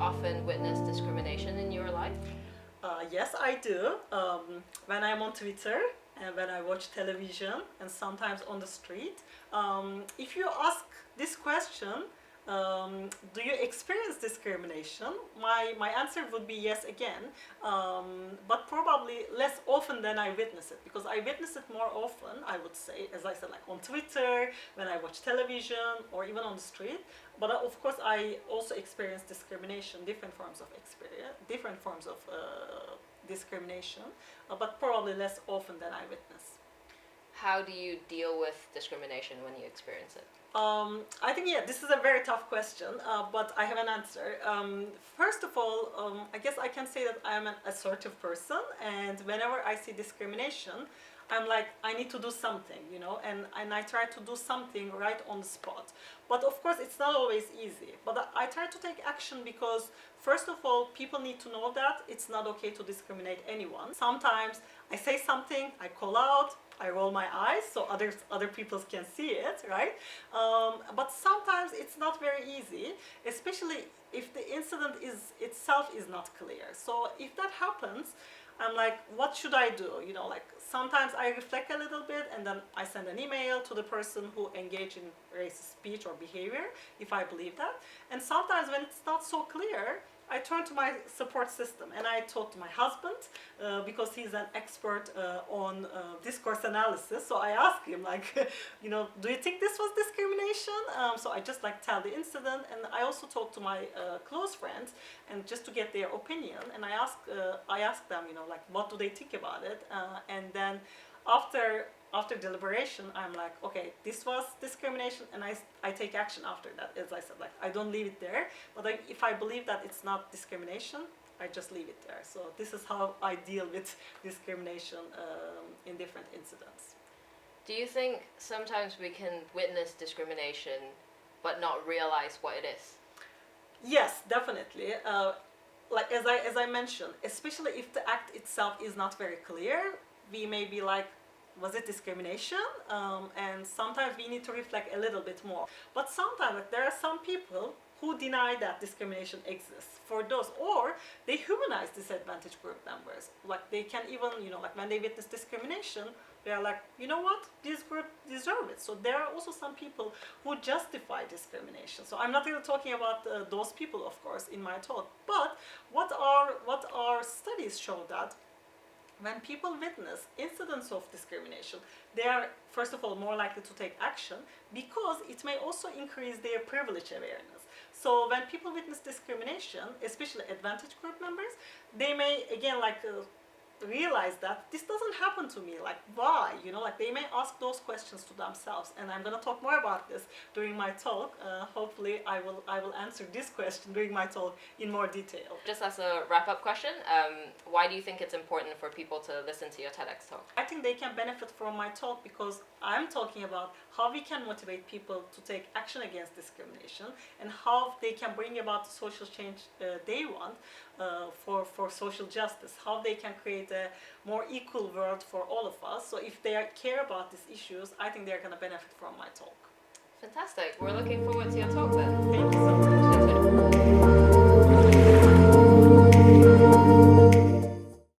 often witness discrimination in your life? Yes, I do. When I'm on Twitter and when I watch television and sometimes on the street. If you ask this question, do you experience discrimination? My answer would be yes again, but probably less often than I witness it, because I witness it more often, I would say, as I said, like on Twitter, when I watch television, or even on the street. But of course, I also experience discrimination, different forms of discrimination, but probably less often than I witness. How do you deal with discrimination when you experience it? I think, yeah, this is a very tough question, but I have an answer. First of all, I guess I can say that I am an assertive person, and whenever I see discrimination, I'm like, I need to do something, and I try to do something right on the spot. But of course, it's not always easy. But I try to take action because, first of all, people need to know that it's not okay to discriminate anyone. Sometimes I say something, I call out, I roll my eyes so other people can see it, right? But sometimes it's not very easy, especially if the incident itself is not clear. So if that happens, I'm like, what should I do? Like sometimes I reflect a little bit and then I send an email to the person who engaged in racist speech or behavior, if I believe that. And sometimes when it's not so clear, I turn to my support system and I talk to my husband because he's an expert on discourse analysis. So I ask him, like, do you think this was discrimination? So I just tell the incident, and I also talk to my close friends and just to get their opinion. And I ask them, what do they think about it? And then after deliberation, I'm like, okay, this was discrimination, and I take action after that. As I said, I don't leave it there, but if I believe that it's not discrimination, I just leave it there. So this is how I deal with discrimination in different incidents. Do you think sometimes we can witness discrimination but not realize what it is? Yes, definitely. As I mentioned, especially if the act itself is not very clear, we may be like, was it discrimination? And sometimes we need to reflect a little bit more. But sometimes there are some people who deny that discrimination exists for those, or they humanize disadvantaged group members. They can even, when they witness discrimination, they are like, you know what, this group deserve it. So there are also some people who justify discrimination. So I'm not really talking about those people, of course, in my talk. But what our studies show that when people witness incidents of discrimination, they are, first of all, more likely to take action because it may also increase their privilege awareness. So when people witness discrimination, especially advantaged group members, they may, again, realize that this doesn't happen to me. Why? They may ask those questions to themselves, and I'm going to talk more about this during my talk. Hopefully, I will answer this question during my talk in more detail. Just as a wrap-up question, why do you think it's important for people to listen to your TEDx talk? I think they can benefit from my talk because I'm talking about how we can motivate people to take action against discrimination and how they can bring about the social change they want for social justice, how they can create a more equal world for all of us. So if they care about these issues, I think they're going to benefit from my talk. Fantastic. We're looking forward to your talk then. Thank you so much.